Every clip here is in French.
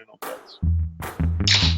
les noms perdus.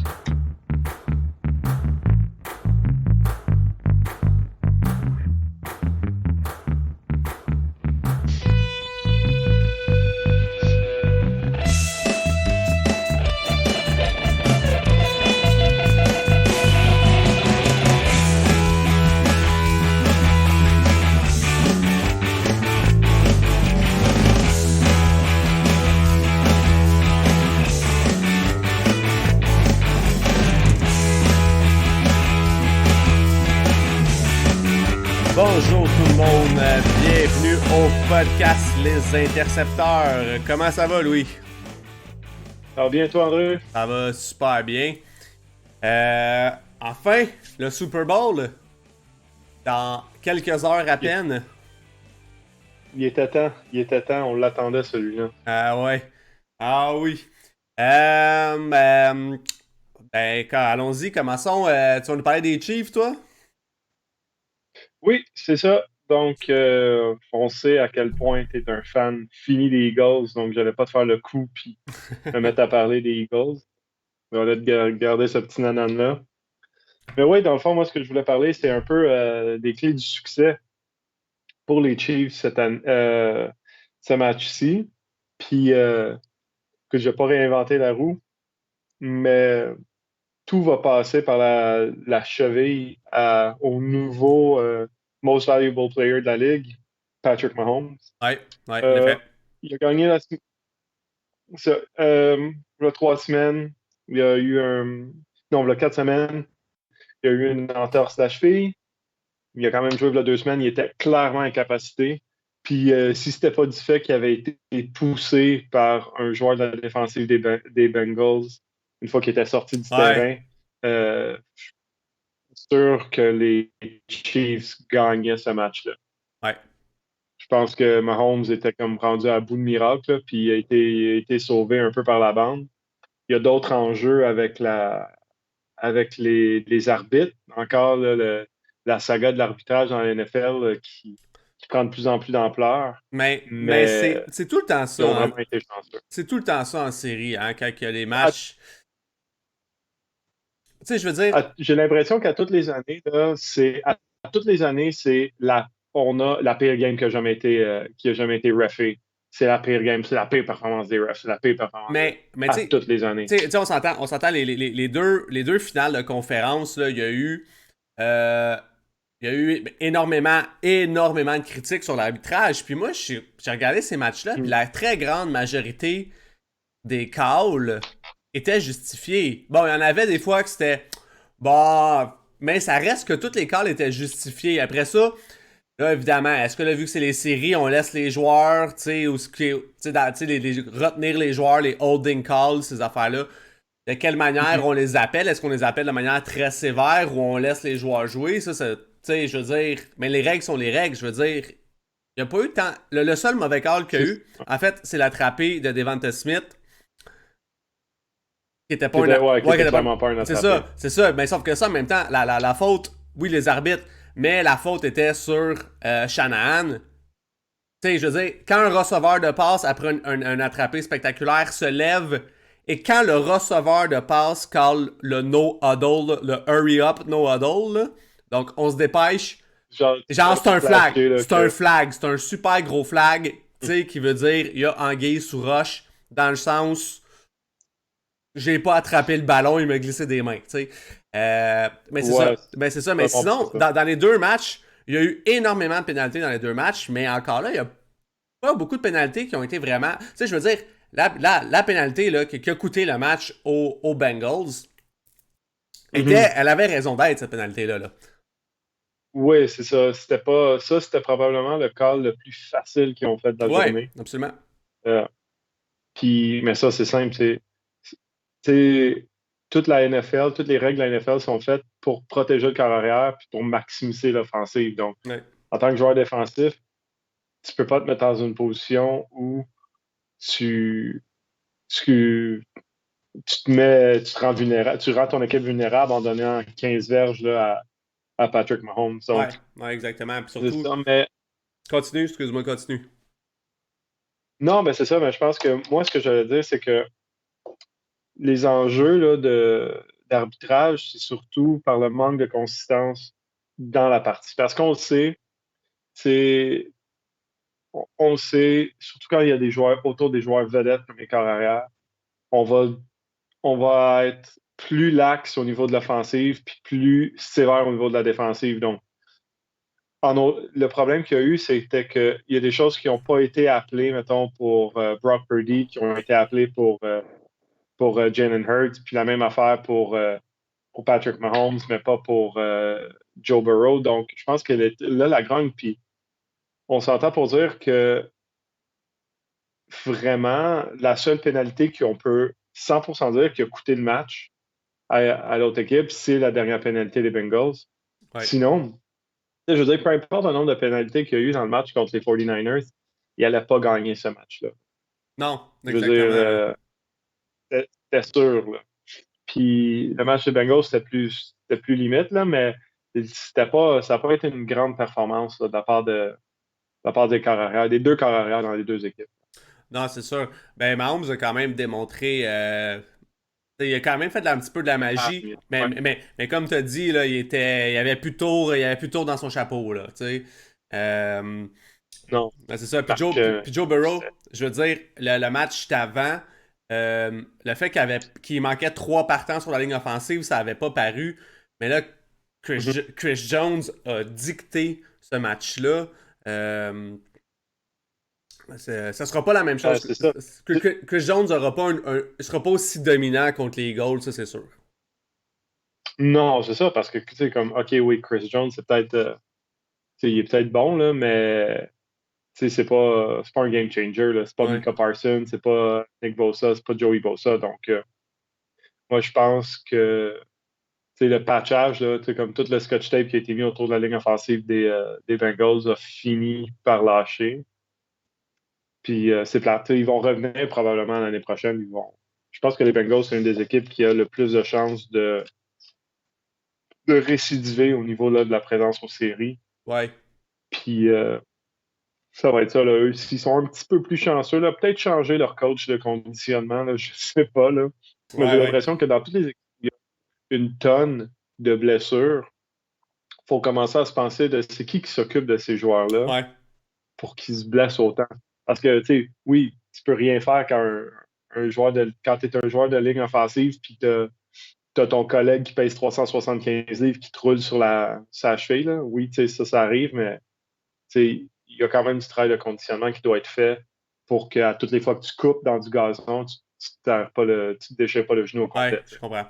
Bonjour tout le monde, bienvenue au podcast Les Intercepteurs. Comment ça va, Louis? Ça va bien, toi, André? Ça va super bien. Enfin, le Super Bowl, dans quelques heures à peine. Il était temps, on l'attendait celui-là. Ah ouais, ah oui. Allons-y, commençons. Tu vas nous parler des Chiefs, toi? Oui, c'est ça. Donc, on sait à quel point tu es un fan fini des Eagles, donc j'allais pas te faire le coup puis me mettre à parler des Eagles. On va te garder ce petit nanan-là. Mais oui, dans le fond, moi, ce que je voulais parler, c'est un peu des clés du succès pour les Chiefs ce match-ci. Puis, que je vais pas réinventer la roue, mais tout va passer par la cheville au nouveau Most Valuable Player de la Ligue, Patrick Mahomes. Ouais, en Euh, effet. il a gagné il y a 3 semaines. Il y a eu un. Non, il y a 4 semaines. Il y a eu une entorse de la cheville. Il a quand même joué il y a 2 semaines. Il était clairement incapacité. Puis si c'était pas du fait qu'il avait été poussé par un joueur de la défensive des Bengals une fois qu'il était sorti du Ouais, terrain, je suis sûr que les Chiefs gagnaient ce match-là. ouais. Je pense que Mahomes était comme rendu à bout de miracle, là, puis il a été sauvé un peu par la bande. Il y a d'autres enjeux avec les arbitres. Encore là, la saga de l'arbitrage dans la NFL qui prend de plus en plus d'ampleur. Mais Mais c'est tout le temps ils ont ça, hein. vraiment été chanceux. C'est tout le temps ça en série, hein, quand il y a les À- matchs. Tu sais, je veux dire, J'ai l'impression qu'à toutes les années, là, à toutes les années, on a la pire game qui a jamais été refée. C'est la pire game, c'est la pire performance des refs, c'est la pire performance des refs. mais À toutes les années. tu sais, on s'entend les deux finales de conférence, là, euh, il y a eu énormément de critiques sur l'arbitrage. Puis moi, j'ai regardé ces matchs-là, puis Mm. la très grande majorité des calls étaient justifiés. Bon, il y en avait des fois que c'était, bah, mais ça reste que toutes les calls étaient justifiées. Après ça, là, évidemment, est-ce que là, vu que c'est les séries, on laisse les joueurs, tu sais, retenir les joueurs, les holding calls, ces affaires-là? De quelle manière Mhm. on les appelle? Est-ce qu'on les appelle de manière très sévère ou on laisse les joueurs jouer? Ça tu sais, je veux dire, mais les règles sont les règles. Je veux dire, il n'y a pas eu tant. Le seul mauvais call qu'il y a eu, en fait, c'est l'attrapé de Devonta Smith, qui était pas un. Qui Ouais, qui était était pas. clairement pas un C'est attrapé. ça, c'est ça. Mais sauf que ça, en même temps, la faute, oui, les arbitres, mais la faute était sur Shanahan. Tu sais, je veux dire, quand un receveur de passe après un attrapé spectaculaire se lève et quand le receveur de passe call le no huddle, le hurry up no huddle, là, donc on se dépêche, Genre, genre c'est un flag, flashé, là, c'est un super gros flag, tu sais, qui veut dire il y a anguille sous roche dans le sens j'ai pas attrapé le ballon, il m'a glissé des mains, tu sais. Mais c'est ouais, ça, ben c'est ça. Mais c'est bon, sinon, c'est ça. dans les deux matchs, il y a eu énormément de pénalités dans les deux matchs, mais encore là, il y a pas beaucoup de pénalités qui ont été vraiment. Tu sais, je veux dire, la pénalité là, qui a coûté le match aux Bengals, Mhm. elle avait raison d'être, cette pénalité-là. Là. Oui, c'est ça. C'était probablement le call le plus facile qu'ils ont fait de la Ouais, journée. absolument. Euh, mais ça, c'est simple. C'est- toute la NFL, toutes les règles de la NFL sont faites pour protéger le corps arrière puis pour maximiser l'offensive. Donc, Ouais. en tant que joueur défensif, tu peux pas te mettre dans une position où tu, tu, tu te rends vulnérable, tu rends ton équipe vulnérable en donnant 15 verges là, à Patrick Mahomes. Ouais, Donc, ouais, exactement. Puis c'est surtout, ça. Mais continue, excuse-moi, continue. non, mais c'est ça. Mais je pense que moi, ce que j'allais dire, c'est que les enjeux là, d'arbitrage, c'est surtout par le manque de consistance dans la partie. Parce qu'on le sait, c'est, on le sait, surtout quand il y a des joueurs autour des joueurs vedettes comme les corps arrière, on va, on va être plus lax au niveau de l'offensive puis plus sévère au niveau de la défensive. Donc, le problème qu'il y a eu, c'était qu'il y a des choses qui n'ont pas été appelées, mettons, pour Brock Purdy, qui ont été appelées pour Jalen Hurts, puis la même affaire pour Patrick Mahomes, mais pas pour Joe Burrow. Donc, je pense que là, la grogne, puis on s'entend pour dire que vraiment, la seule pénalité qu'on peut 100% dire qui a coûté le match à l'autre équipe, c'est la dernière pénalité des Bengals. Ouais. Sinon, je veux dire, peu importe le nombre de pénalités qu'il y a eu dans le match contre les 49ers, il n'allait pas gagner ce match-là. Non, Je veux dire, exactement. c'était sûr. Là. Puis le match des Bengals, c'était plus limite, là, mais ça n'a pas été une grande performance là, de la part des corps arrière, des deux corps arrière dans les deux équipes. Non, c'est sûr. Ben, Mahomes a quand même démontré. Il a quand même fait un petit peu de la Ah, magie. Mais, ouais. mais comme tu as dit, là, il avait plus tôt, il avait plus tôt dans son chapeau. Là, tu sais. Euh, Non, ben, c'est ça. Puis parce Joe, puis, que puis Joe Burrow, je veux dire, le match d'avant, le fait qu'il manquait 3 partants sur la ligne offensive, ça n'avait pas paru. Mais là, mhm. Chris Jones a dicté ce match-là. Euh, ça sera pas la même chose. C'est ça. Chris Jones sera pas aussi dominant contre les Eagles, ça c'est sûr. Non, c'est ça, parce que, tu sais, comme, OK, oui, Chris Jones, c'est peut-être, tu sais, il est peut-être bon, là, mais, tu sais, c'est pas un game changer, là. C'est pas Ouais. Micah Parsons, c'est pas Nick Bosa, c'est pas Joey Bosa. Donc, moi, je pense que, tu sais, le patchage, là, tu sais, comme tout le scotch tape qui a été mis autour de la ligne offensive des Bengals a fini par lâcher. Puis, c'est plate. Tu sais, ils vont revenir probablement l'année prochaine. Je pense que les Bengals, c'est une des équipes qui a le plus de chances de récidiver au niveau là, de la présence aux séries. Ouais. Puis ça va être ça, là. Eux, s'ils sont un petit peu plus chanceux, là, peut-être changer leur coach de conditionnement, là, je sais pas, là. Mais j'ai Ouais, ouais. l'impression que dans toutes les équipes, il y a une tonne de blessures. Il faut commencer à se penser de c'est qui s'occupe de ces joueurs-là Ouais. pour qu'ils se blessent autant. Parce que, tu sais, oui, tu peux rien faire quand tu es un joueur de ligne offensive puis t'as ton collègue qui pèse 375 livres qui te roule sur sa cheville, là. Oui, tu sais, ça arrive, mais il y a quand même du travail de conditionnement qui doit être fait pour qu'à toutes les fois que tu coupes dans du gazon, tu te déchires pas le genou au Ouais, complet. je comprends.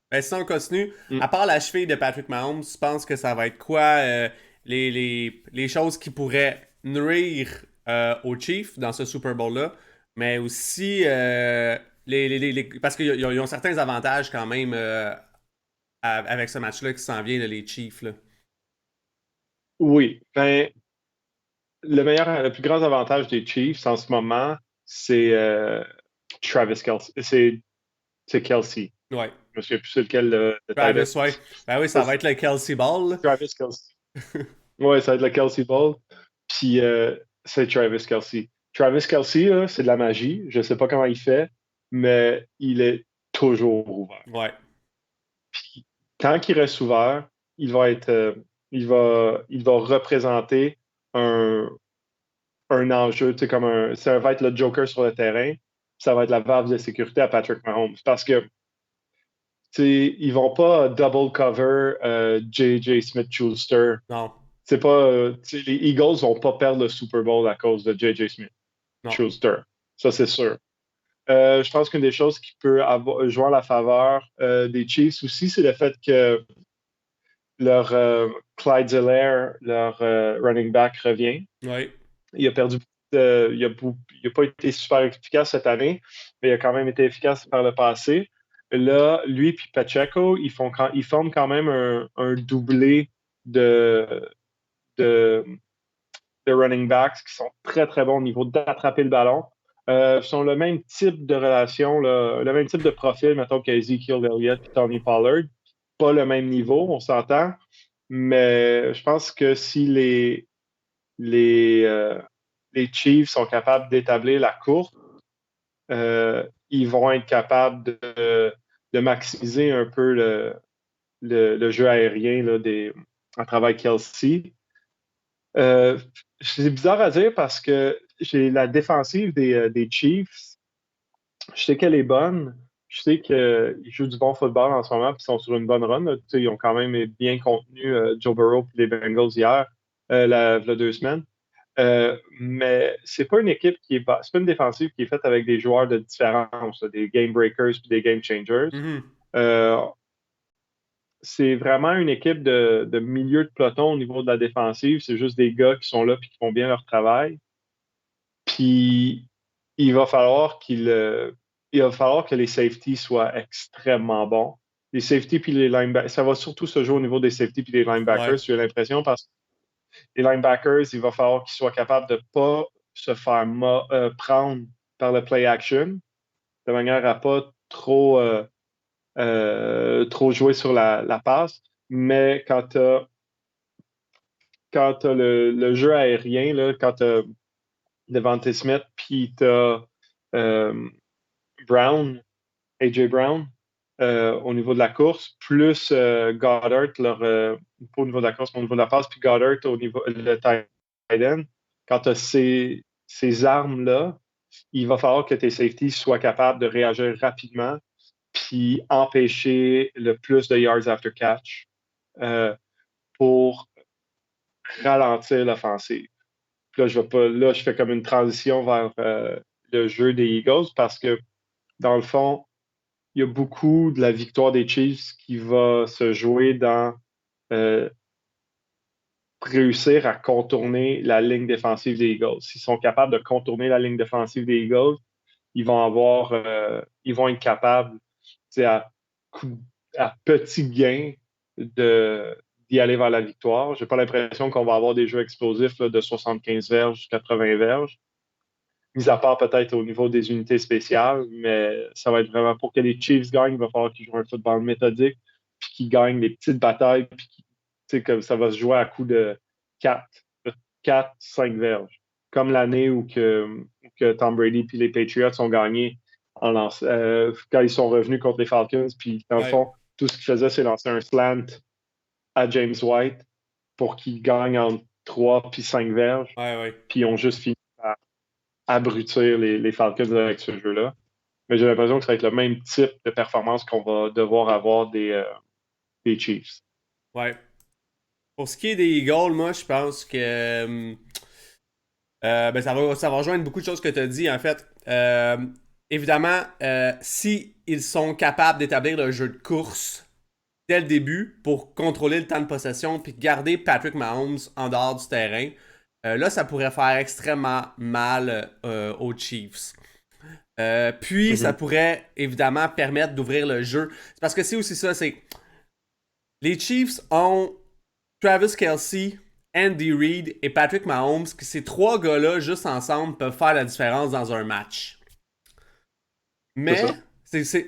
Ben, si on continue, Mm. à part la cheville de Patrick Mahomes, tu penses que ça va être quoi les choses qui pourraient nuire aux Chiefs dans ce Super Bowl-là, mais aussi parce qu'ils ont certains avantages quand même avec ce match-là qui s'en vient, là, les Chiefs. Là. Oui, ben, le plus grand avantage des Chiefs en ce moment, c'est Travis Kelsey. C'est Kelsey. Ouais. Je me souviens plus c'est lequel le tight end. Travis, ouais. Ben oui, Ça, ça va être le Kelsey Ball. Là. Travis Kelsey. Ouais, ça va être le Kelsey Ball. Puis c'est Travis Kelsey. Travis Kelsey, là, c'est de la magie. Je sais pas comment il fait, mais il est toujours ouvert. Ouais. Puis quand il reste ouvert, il va être, il va représenter un, un enjeu, tu sais, ça va être le Joker sur le terrain. Ça va être la valve de sécurité à Patrick Mahomes. Parce que, tu sais, ils vont pas double cover J.J. Smith-Schuster. Non. C'est pas, tu sais, les Eagles vont pas perdre le Super Bowl à cause de J.J. Non. Smith-Schuster. Ça, c'est sûr. Je pense qu'une des choses qui peut jouer en la faveur des Chiefs aussi, c'est le fait que leur Clyde Zeller, leur running back, revient. Ouais. Il a perdu, il a pas été super efficace cette année, mais il a quand même été efficace par le passé. Là, lui et Pacheco, ils forment quand même un doublé de, de, de running backs qui sont très, très bons au niveau d'attraper le ballon. Sont le même type de relation, là, le même type de profil, mettons, qu'Ezekiel Elliott et Tony Pollard. Pas le même niveau, on s'entend, mais je pense que si les, euh, les Chiefs sont capables d'établir la course, ils vont être capables de maximiser un peu le jeu aérien là, à travers Kelsey. C'est bizarre à dire parce que j'ai la défensive des Chiefs. Je sais qu'elle est bonne. Je sais qu'ils jouent du bon football en ce moment et ils sont sur une bonne run. Ils ont quand même bien contenu Joe Burrow et les Bengals hier, la 2 semaines. Mais c'est pas une équipe c'est pas une défensive qui est faite avec des joueurs de différence, là, des game breakers et des game changers. Mhm. C'est vraiment une équipe de milieu de peloton au niveau de la défensive. C'est juste des gars qui sont là et qui font bien leur travail. Puis il va falloir que les safeties soient extrêmement bons. Les safeties puis les linebackers, ça va surtout se jouer au niveau des safeties puis des linebackers, Ouais. j'ai l'impression, parce que les linebackers, il va falloir qu'ils soient capables de ne pas se faire prendre par le play action, de manière à ne pas trop jouer sur la passe. Mais quand tu as le jeu aérien, là, quand tu as Devontae Smith, puis tu as Brown, AJ Brown, au niveau de la course, plus Goddard, pas au niveau de la course, mais au niveau de la passe, puis Goddard au niveau le tight end. Quand tu as ces armes-là, il va falloir que tes safeties soient capables de réagir rapidement puis empêcher le plus de yards after catch pour ralentir l'offensive. Là, je fais comme une transition vers le jeu des Eagles parce que, dans le fond, il y a beaucoup de la victoire des Chiefs qui va se jouer dans réussir à contourner la ligne défensive des Eagles. S'ils sont capables de contourner la ligne défensive des Eagles, ils vont être capables, à petit gain d'y aller vers la victoire. J'ai pas l'impression qu'on va avoir des jeux explosifs là, de 75 verges, 80 verges, mis à part peut-être au niveau des unités spéciales, mais ça va être vraiment pour que les Chiefs gagnent, il va falloir qu'ils jouent un football méthodique, puis qu'ils gagnent des petites batailles, puis que ça va se jouer à coup de 4, 5 verges. Comme l'année où que Tom Brady et les Patriots ont gagné quand ils sont revenus contre les Falcons, puis dans le Ouais. fond, tout ce qu'ils faisaient, c'est lancer un slant à James White pour qu'il gagne entre 3 puis 5 verges, Ouais. puis ils ont juste fini par abrutir les Falcons avec ce jeu-là. Mais j'ai l'impression que ça va être le même type de performance qu'on va devoir avoir des Chiefs. Ouais. Pour ce qui est des Eagles, moi, je pense que ben, ça va rejoindre beaucoup de choses que tu as dit, en fait. Évidemment, si ils sont capables d'établir le jeu de course dès le début pour contrôler le temps de possession puis garder Patrick Mahomes en dehors du terrain, là, ça pourrait faire extrêmement mal aux Chiefs. Puis, ça pourrait évidemment permettre d'ouvrir le jeu. C'est parce que c'est aussi ça, c'est... Les Chiefs ont Travis Kelce, Andy Reid et Patrick Mahomes, que ces trois gars-là, juste ensemble, peuvent faire la différence dans un match. Mais...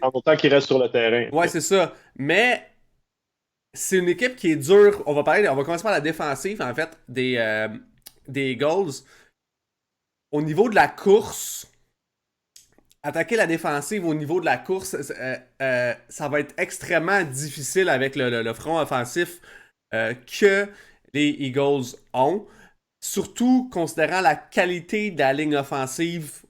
En autant qu'ils restent sur le terrain. Ouais, c'est ça. Mais... C'est une équipe qui est dure. On va commencer par la défensive, en fait, des Eagles. Au niveau de la course, attaquer la défensive au niveau de la course, ça va être extrêmement difficile avec le front offensif que les Eagles ont. Surtout considérant la qualité de la ligne offensive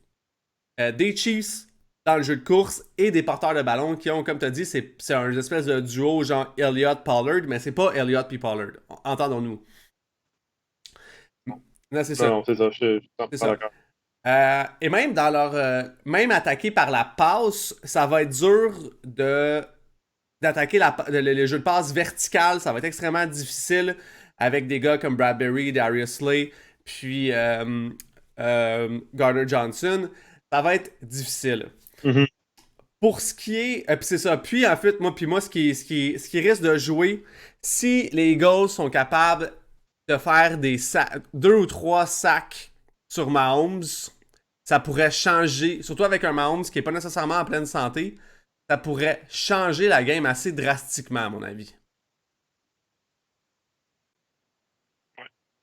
des Chiefs dans le jeu de course et des porteurs de ballon qui ont, comme tu as dit, c'est un espèce de duo genre Elliott-Pollard, mais c'est pas Elliott puis Pollard. Entendons-nous. Non, c'est ça. Non, c'est ça, je suis pas d'accord. Et même dans même attaquer par la passe, ça va être dur d'attaquer le jeu de passe vertical. Ça va être extrêmement difficile avec des gars comme Bradbury, Darius Slay, puis Gardner Johnson. Ça va être difficile. Mm-hmm. Pour ce qui est... puis c'est ça. Puis en fait, moi ce qui risque de jouer, si les Eagles sont capables de faire 2 ou 3 sacs sur Mahomes, ça pourrait changer, surtout avec un Mahomes qui n'est pas nécessairement en pleine santé, ça pourrait changer la game assez drastiquement, à mon avis.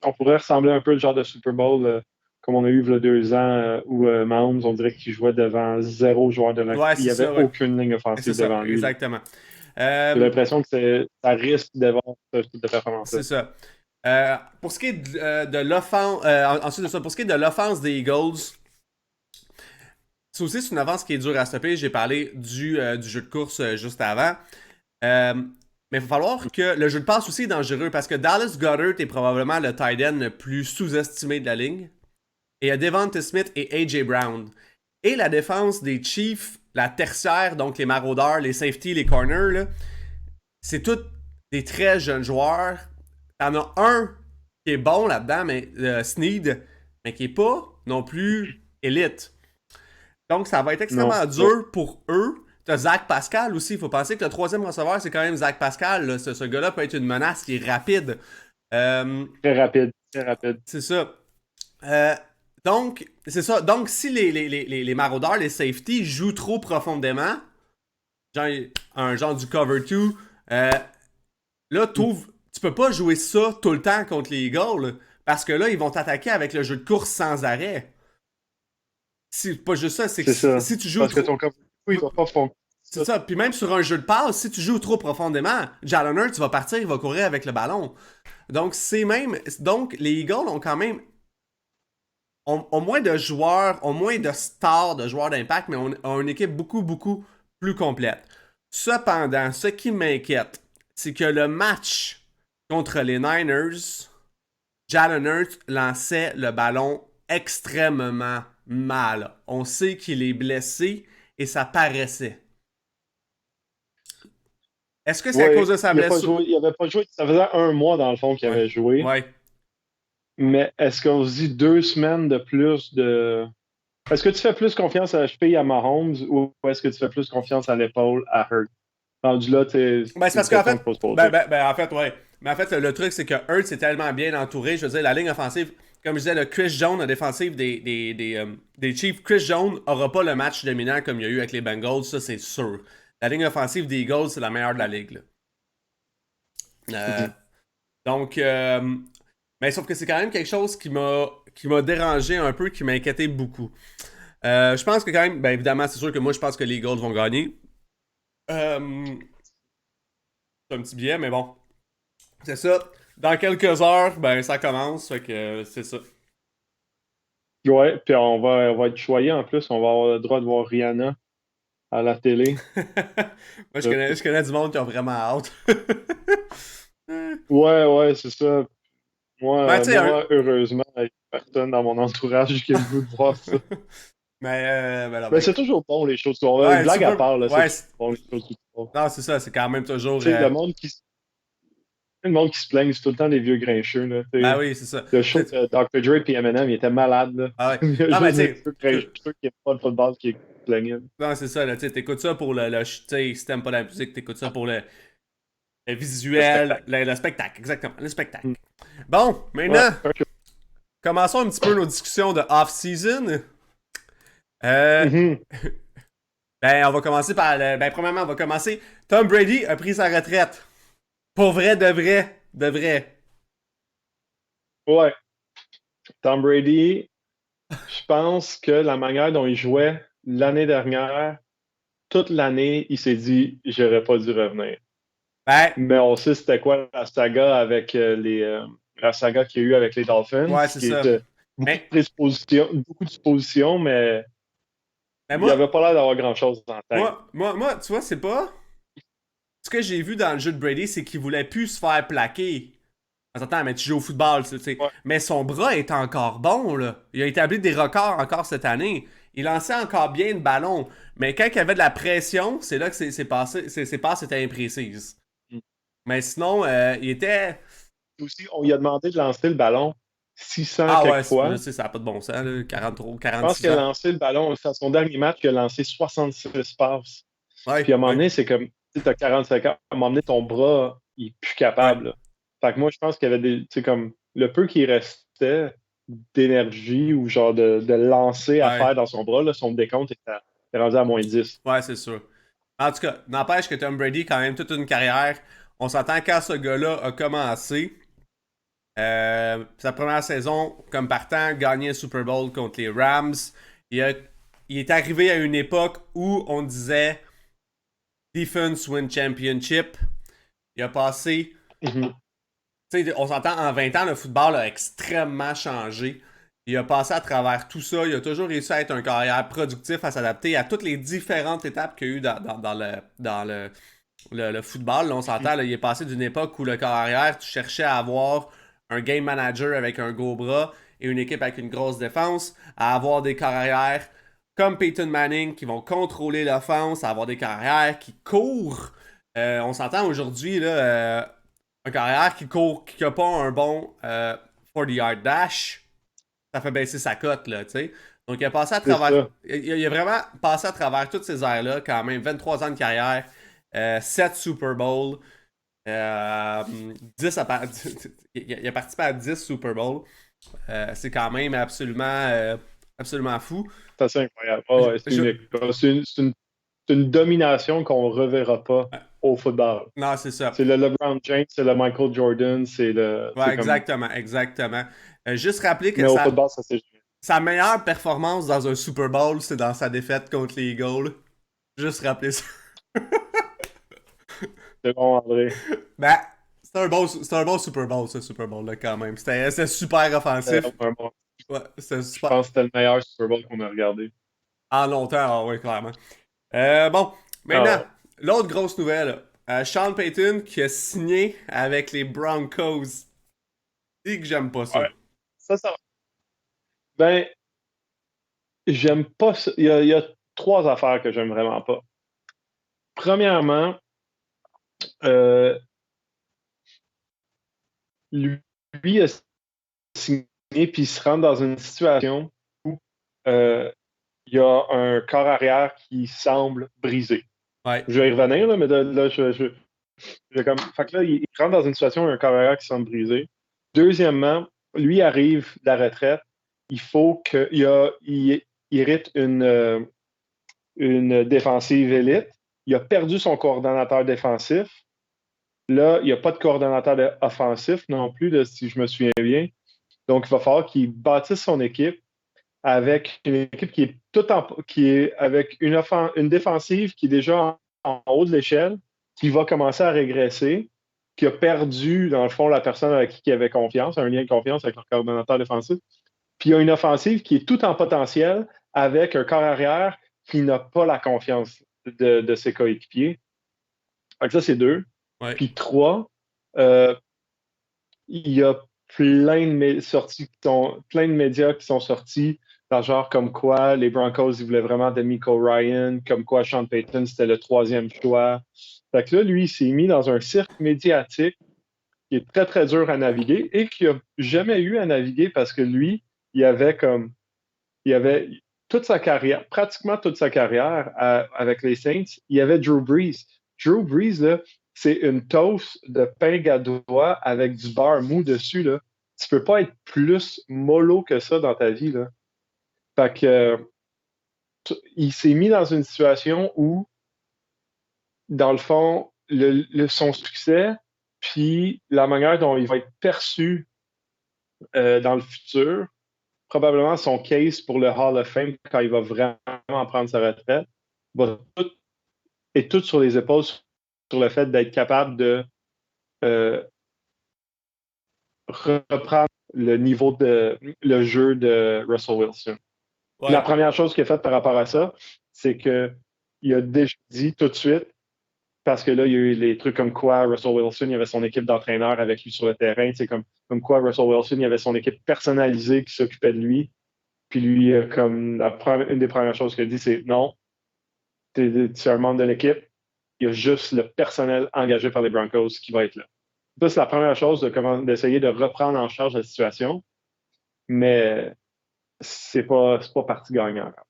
On pourrait ressembler un peu au genre de Super Bowl comme on a eu il y a 2 ans, où Mahomes, on dirait qu'il jouait devant 0 joueur de Ouais, il n'y c'est avait ça, ouais. aucune ligne C'est offensive ça, devant lui. exactement. J'ai l'impression que ça risque d'avoir ce type de performance-là. C'est ça. Pour ce qui est de l'offense, ensuite de ça, pour ce qui est de l'offense des Eagles, c'est aussi une offense qui est dure à stopper. J'ai parlé du jeu de course juste avant. Mais il va falloir que le jeu de passe aussi est dangereux parce que Dallas Goedert est probablement le tight end le plus sous-estimé de la ligne. Et il y a Devonta Smith et A.J. Brown. Et la défense des Chiefs, la tertiaire, donc les maraudeurs, les safety, les corners, là, c'est tous des très jeunes joueurs. T'en as un qui est bon là-dedans, mais Snead, mais qui est pas non plus élite. Donc ça va être extrêmement dur pour eux. T'as Zach Pascal aussi. Il faut penser que le troisième receveur, c'est quand même Zach Pascal. Là. Ce gars-là peut être une menace qui est rapide. Très rapide, très rapide. C'est ça. Donc, c'est ça. Donc, si les maraudeurs, les safety, jouent trop profondément, genre un genre du cover 2, là, tu peux pas jouer ça tout le temps contre les Eagles, là, parce que là, ils vont t'attaquer avec le jeu de course sans arrêt. C'est pas juste ça, c'est que ça. si tu joues parce trop... que ton cover 2, il va pas fonctionner. C'est ça. Puis même sur un jeu de passe, si tu joues trop profondément, Jalen Hurts va partir, il va courir avec le ballon. Donc, Donc, les Eagles ont quand même ont moins de joueurs, ont moins de stars, de joueurs d'impact, mais ont une équipe beaucoup, beaucoup plus complète. Cependant, ce qui m'inquiète, c'est que le match contre les Niners, Jalen Hurts lançait le ballon extrêmement mal. On sait qu'il est blessé et ça paraissait. Est-ce que c'est à cause de sa blessure? Il n'avait pas joué. Ça faisait 1 mois, dans le fond, qu'il avait joué. Ouais. Mais est-ce qu'on se dit 2 semaines de plus de... Est-ce que tu fais plus confiance à la cheville à Mahomes ou est-ce que tu fais plus confiance à l'épaule à Hurt? Rendu là, c'est parce qu'en fait, en fait, ouais. Mais en fait, le truc, c'est que Hurts est tellement bien entouré. Je veux dire, la ligne offensive, comme je disais, le Chris Jones, la défensive des Chiefs, Chris Jones n'aura pas le match dominant comme il y a eu avec les Bengals, ça c'est sûr. La ligne offensive des Eagles, c'est la meilleure de la ligue. Donc, mais sauf que c'est quand même quelque chose qui m'a dérangé un peu, qui m'a inquiété beaucoup. Je pense que quand même, ben évidemment, c'est sûr que moi je pense que les Eagles vont gagner. C'est un petit billet, mais bon. C'est ça. Dans quelques heures, ben ça commence, fait que c'est ça. Ouais, puis on va être choyé en plus, on va avoir le droit de voir Rihanna à la télé. Moi, je connais du monde qui a vraiment hâte. Ouais, c'est ça. Moi, heureusement, il n'y a personne dans mon entourage qui a le goût de voir ça. Mais c'est toujours bon, les choses. On a une blague à part, là. C'est bon, les choses. Non, c'est ça, c'est quand même toujours. Le monde qui se plaigne, c'est tout le temps des vieux grincheux, là. Ben oui, c'est ça. Le show de Dr. Dre et Eminem, il était malade, là. Ah ouais. Non, mais tu sais. Grincheux qui n'aiment pas le football qui se plaignaient. Non, c'est ça, là. Tu t'écoutes ça pour tu sais, si t'aimes pas la musique, t'écoutes ça pour le visuel, le spectacle, exactement. Le spectacle. Bon, maintenant, commençons un petit peu nos discussions de off-season. Ben, on va commencer par. Ben, premièrement, on va commencer. Tom Brady a pris sa retraite. Pour vrai, de vrai. Ouais. Tom Brady, je pense que la manière dont il jouait l'année dernière, toute l'année, il s'est dit j'aurais pas dû revenir. Ben, mais on sait c'était quoi la saga avec la saga qu'il y a eu avec les Dolphins. Ouais, c'est ça. Beaucoup de suppositions, mais il n'avait pas l'air d'avoir grand-chose en tête. Moi, tu vois, c'est pas... Ce que j'ai vu dans le jeu de Brady, c'est qu'il voulait plus se faire plaquer. Attends, mais tu joues au football, tu sais. Ouais. Mais son bras est encore bon, là. Il a établi des records encore cette année. Il lançait encore bien le ballon. Mais quand il y avait de la pression, c'est là que ses passes étaient imprécises. Mais sinon, il était... Aussi, on lui a demandé de lancer le ballon 600 fois. Ça n'a pas de bon sens, là. 43, 46 Je pense qu'il a lancé le ballon, c'est son dernier match, il a lancé 66 passes. Ouais, puis à un moment donné, c'est comme, tu as 45 ans, à un moment donné, ton bras, il est plus capable. Ouais. Fait que moi, je pense qu'il y avait des, tu sais, comme, le peu qui restait d'énergie ou genre de lancer à faire dans son bras, là, son décompte était rendu à moins 10. Ouais, c'est sûr. En tout cas, n'empêche que Tom Brady, quand même, toute une carrière. On s'entend quand ce gars-là a commencé. Sa première saison, comme partant, gagné un Super Bowl contre les Rams. Il est arrivé à une époque où on disait Defense win championship. Il a passé. Mhm. On s'entend, en 20 ans, le football a extrêmement changé. Il a passé à travers tout ça. Il a toujours réussi à être un carrière productif, à s'adapter à toutes les différentes étapes qu'il y a eu dans le football. Là, on s'entend, là, il est passé d'une époque où le carrière, tu cherchais à avoir un game manager avec un gros bras et une équipe avec une grosse défense, à avoir des carrières comme Peyton Manning qui vont contrôler l'offense, à avoir des carrières qui courent. On s'entend aujourd'hui, là, un carrière qui court, qui n'a pas un bon 40-yard dash, ça fait baisser sa cote, là, tu sais. Donc, il a passé à C'est travers. ça. Il a vraiment passé à travers toutes ces aires-là, quand même. 23 ans de carrière, 7 Super Bowl, 10 il a participé à 10 Super Bowl. C'est quand même absolument fou. C'est assez incroyable. Oh, ouais, c'est Je- unique. C'est une domination qu'on ne reverra pas au football. Non, c'est ça. C'est le LeBron James, c'est le Michael Jordan, Ouais, c'est comme. exactement, exactement. Juste rappeler que Mais au football, ça c'est sa meilleure performance dans un Super Bowl, c'est dans sa défaite contre les Eagles. Juste rappeler ça. bon, André. Ben, c'est un bon Super Bowl, ce Super Bowl-là, quand même. C'était super offensif. Bon, Ouais, c'était je super. pense que c'était le meilleur Super Bowl qu'on a regardé. En longtemps, ah oui, clairement. Bon, maintenant, Ah, l'autre grosse nouvelle. Sean Payton qui a signé avec les Broncos. Dis que j'aime pas ça. ouais. Ça. Ben, j'aime pas ça. Il y a trois affaires que j'aime vraiment pas. Premièrement, euh, lui a signé puis il se rend dans une situation où euh, il y a un corps arrière qui semble brisé. Ouais, Je vais y revenir, là, mais là, comme. Fait que là, il rentre dans une situation où il y a un corps arrière qui semble brisé. Deuxièmement, lui arrive de la retraite. Il faut qu'il hérite une défensive élite. Il a perdu son coordonnateur défensif. Là, il n'y a pas de coordonnateur offensif non plus, là, si je me souviens bien. Donc, il va falloir qu'il bâtisse son équipe avec une équipe qui est qui est avec une défensive qui est déjà en haut de l'échelle, qui va commencer à régresser, qui a perdu, dans le fond, la personne avec qui il avait confiance, un lien de confiance avec leur coordonnateur défensif. Puis il y a une offensive qui est tout en potentiel avec un corps arrière qui n'a pas la confiance de ses coéquipiers. Donc ça, c'est deux. ouais. Puis trois, euh, il y a plein de médias qui sont sortis dans genre comme quoi les Broncos ils voulaient vraiment D'Amico Ryan, comme quoi Sean Payton c'était le troisième choix. Fait que là, lui, il s'est mis dans un cirque médiatique qui est très, très dur à naviguer et qui n'a jamais eu à naviguer parce que lui, il avait toute sa carrière, pratiquement toute sa carrière avec les Saints, il y avait Drew Brees. Drew Brees, là, c'est une toast de pain gadois avec du beurre mou dessus. Là. Tu peux pas être plus mollo que ça dans ta vie. Là. Fait que, il s'est mis dans une situation où, dans le fond, son succès, puis la manière dont il va être perçu dans le futur, probablement son case pour le Hall of Fame quand il va vraiment prendre sa retraite, va tout sur les épaules sur le fait d'être capable de euh, reprendre le niveau de le jeu de Russell Wilson. La Ouais. première chose qu'il a faite par rapport à ça, c'est qu'il a déjà dit tout de suite, parce que là, il y a eu les trucs comme quoi Russell Wilson, il y avait son équipe d'entraîneurs avec lui sur le terrain, c'est comme quoi Russell Wilson, il y avait son équipe personnalisée qui s'occupait de lui. Puis lui, comme une des premières choses qu'il a dit, c'est non, tu es un membre de l'équipe, il y a juste le personnel engagé par les Broncos qui va être là. Ça, c'est la première chose d'essayer de reprendre en charge la situation, mais c'est pas parti gagnant encore.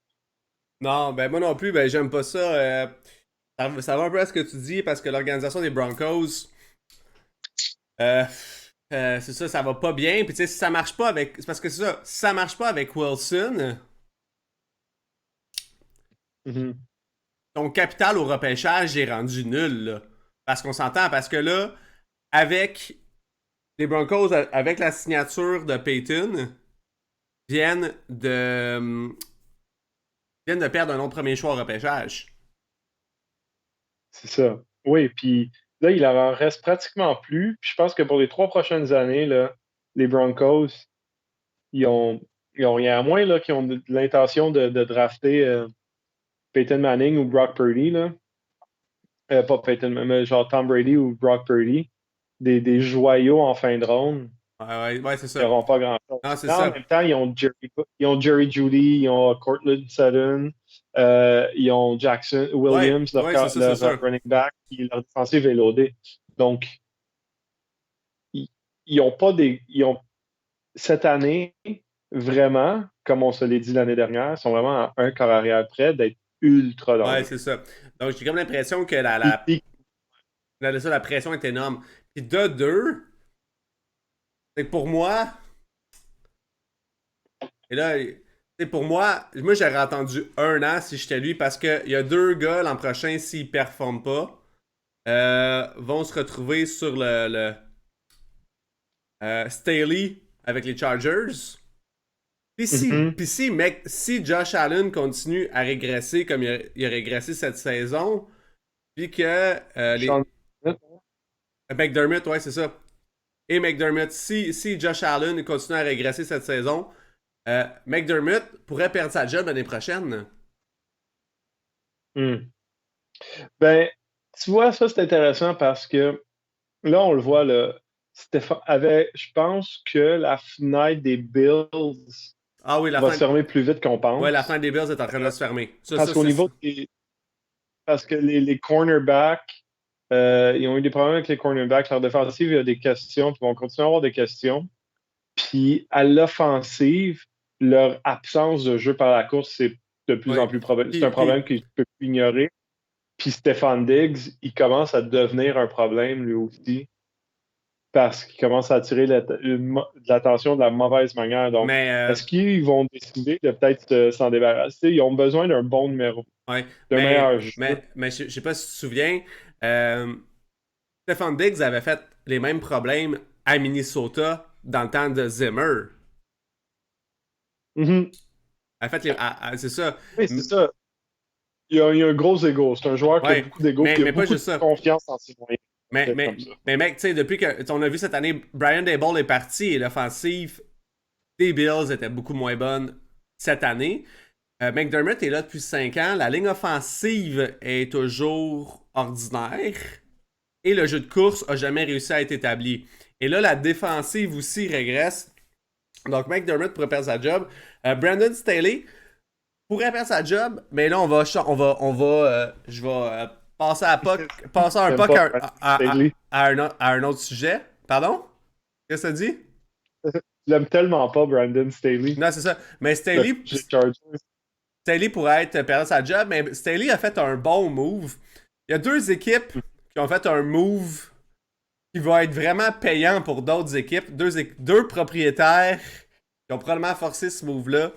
Non, ben moi non plus, ben j'aime pas ça. Ça va un peu à ce que tu dis parce que l'organisation des Broncos, euh, c'est ça, ça va pas bien. Puis tu sais, si ça marche pas avec. C'est parce que c'est ça, si ça marche pas avec Wilson, Mhm. ton capital au repêchage est rendu nul, là. Parce qu'on s'entend, parce que là, avec les Broncos, avec la signature de Peyton, viennent de, viennent de perdre un autre premier choix au repêchage. C'est ça. Oui, puis là, il en reste pratiquement plus. Puis je pense que pour les 3 prochaines années, là, les Broncos, ils ont, il y a à moins là, qui ont l'intention de drafter Peyton Manning ou Brock Purdy, là. Pas Peyton, mais genre Tom Brady ou Brock Purdy, des joyaux en fin de ronde Ouais, c'est qui ça. n'auront pas grand-chose. Non, c'est Là, en ça. même temps, ils ont Jerry Jeudy, ils ont Courtland Sutton, ils ont Jackson Williams, Ouais, c'est ça, c'est leur sûr. running back, puis leur défensive est loadée. Donc, ils ont pas des. Ils ont, cette année, vraiment, comme on se l'est dit l'année dernière, ils sont vraiment à un corps arrière près d'être ultra Ouais, dangereux. c'est ça. Donc, j'ai comme l'impression que Puis, la pression est énorme. Puis de deux, c'est que pour moi, et là, pour moi j'aurais attendu 1 an si j'étais lui parce qu'il y a 2 gars l'an prochain, s'ils ne performent pas, vont se retrouver sur le Staley avec les Chargers. mhm. Si Josh Allen continue à régresser comme il a régressé cette saison, puis que Sean McDermott, ouais, c'est ça. Et McDermott, si Josh Allen continue à régresser cette saison, McDermott pourrait perdre sa job l'année prochaine. hmm. Ben, tu vois, ça, c'est intéressant parce que là, on le voit, là, je pense que la fenêtre des Bills Ah oui, va se fermer plus vite qu'on ouais, la pense. fin des Bills est en train de se fermer. Parce qu'au niveau des, parce que les cornerbacks, ils ont eu des problèmes avec les cornerbacks. Leur défensive, il y a des questions, puis ils vont continuer à avoir des questions. Puis à l'offensive, leur absence de jeu par la course, c'est de plus en Ouais. plus problème. C'est Puis, un problème qu'il ne peut plus ignorer. Puis Stephon Diggs, il commence à devenir un problème lui aussi parce qu'il commence à attirer de l'attention de la mauvaise manière. Donc, mais, est-ce qu'ils vont décider de peut-être s'en débarrasser? Ils ont besoin d'un bon numéro, ouais, d'un meilleur jeu. mais je sais pas si tu te souviens, euh, Stephon Diggs avait fait les mêmes problèmes à Minnesota dans le temps de Zimmer. Mhm. En fait, c'est ça. Oui, c'est ça. Il y a un gros ego. C'est un joueur qui a Ouais, beaucoup d'ego, puis il a mais pas beaucoup de juste ça. confiance en ses moyens. C'est comme ça. Mais mec, tu sais, depuis que on a vu cette année, Brian Daboll est parti et l'offensive des Bills était beaucoup moins bonne cette année. McDermott est là depuis 5 ans. La ligne offensive est toujours ordinaire. Et le jeu de course a jamais réussi à être établi. Et là, la défensive aussi régresse. Donc, McDermott pourrait perdre sa job. Brandon Staley pourrait perdre sa job, mais là, je vais passer un J'aime puck pas Brandon Staley. à un autre sujet. Pardon? Qu'est-ce que ça dit? Je l'aime tellement pas, Brandon Staley. Non, c'est ça. Mais Le coach des Chargers. Staley pourrait être perdre sa job, mais Staley a fait un bon move. Il y a 2 équipes qui ont fait un move qui va être vraiment payant pour d'autres équipes. Deux propriétaires qui ont probablement forcé ce move-là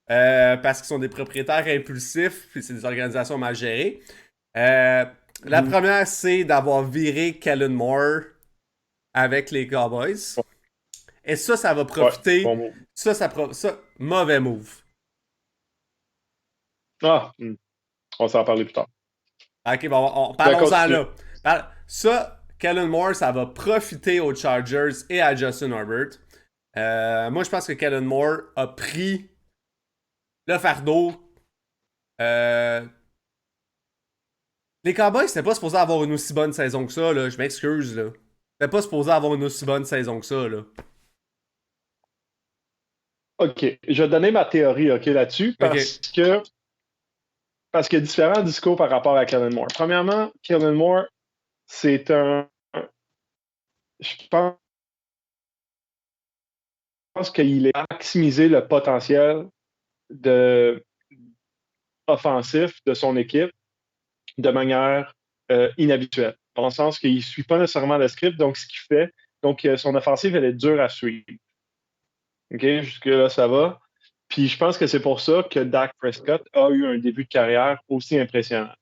parce qu'ils sont des propriétaires impulsifs puis c'est des organisations mal gérées. La Mhm. première, c'est d'avoir viré Kellen Moore avec les Cowboys. Et ça va Ouais, profiter. bon mot. Mauvais move. Ah, on s'en parler plus tard. Ok, bon, Ben, parlons-en continue. là. Kellen Moore, ça va profiter aux Chargers et à Justin Herbert. Moi, je pense que Kellen Moore a pris le fardeau. Euh, les Cowboys, c'était pas supposé avoir une aussi bonne saison que ça, là. Je m'excuse, là. C'était pas supposé avoir une aussi bonne saison que ça, là. OK. Je vais donner ma théorie, OK, là-dessus, Ok. parce qu'il y a différents discours par rapport à Kellen Moore. Premièrement, Kellen Moore, c'est je pense qu'il a maximisé le potentiel de, offensif de son équipe de manière inhabituelle. Dans le sens qu'il ne suit pas nécessairement le script, donc ce qu'il fait, donc son offensive, elle est dure à suivre. OK, jusque-là, ça va. Puis je pense que c'est pour ça que Dak Prescott a eu un début de carrière aussi impressionnant.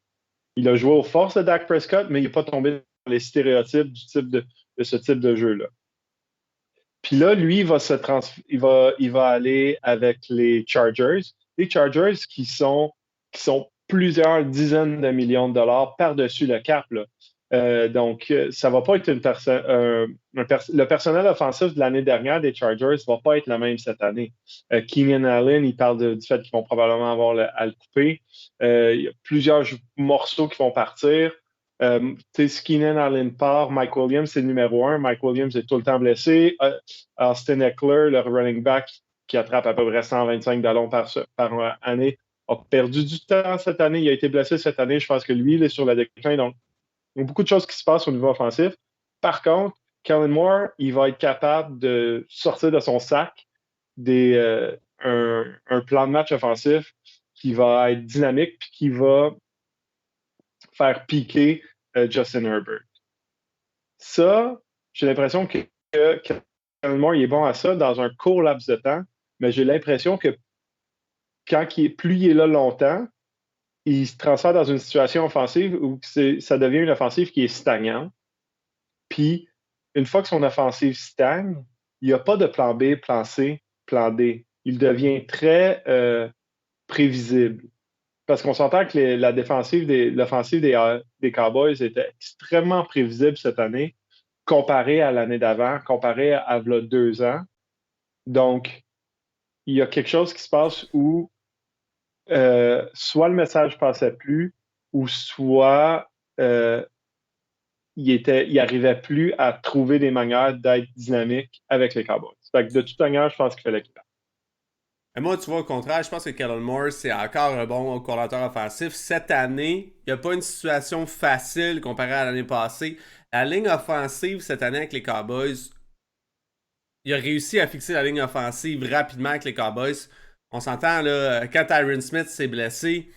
Il a joué aux forces de Dak Prescott, mais il n'est pas tombé dans les stéréotypes du type de ce type de jeu-là. Puis là, lui, il va aller avec les Chargers. Les Chargers qui sont plusieurs dizaines de millions de dollars par-dessus le cap, là. Donc, ça va pas être le personnel offensif de l'année dernière des Chargers va pas être le même cette année. Keenan Allen, il parle du fait qu'ils vont probablement avoir à le couper. Il y a plusieurs morceaux qui vont partir. Si Keenan Allen part, Mike Williams, c'est le numéro 1. Mike Williams est tout le temps blessé. Austin Eckler, le running back qui attrape à peu près 125 ballons par année, a perdu du temps cette année. Il a été blessé cette année. Je pense que lui, il est sur le déclin. Donc, il y a beaucoup de choses qui se passent au niveau offensif. Par contre, Kellen Moore, il va être capable de sortir de son sac un plan de match offensif qui va être dynamique puis qui va faire piquer Justin Herbert. Ça, j'ai l'impression que Kellen Moore il est bon à ça dans un court laps de temps, mais j'ai l'impression que plus il est là longtemps, il se transfère dans une situation offensive où ça devient une offensive qui est stagnante. Puis, une fois que son offensive stagne, il n'y a pas de plan B, plan C, plan D. Il devient très prévisible. Parce qu'on s'entend que l'offensive des Cowboys était extrêmement prévisible cette année, comparé à l'année d'avant, comparé à 2 ans. Donc, il y a quelque chose qui se passe où soit le message passait plus, ou soit il n'arrivait plus à trouver des manières d'être dynamique avec les Cowboys. Fait que de toute manière, je pense qu'il fallait qu'il parte. Et moi, tu vois, au contraire, je pense que Kellen Moore, c'est encore un bon coordinateur offensif. Cette année, il n'y a pas une situation facile comparée à l'année passée. La ligne offensive cette année avec les Cowboys, il a réussi à fixer la ligne offensive rapidement avec les Cowboys. On s'entend, là, quand Tyron Smith s'est blessé,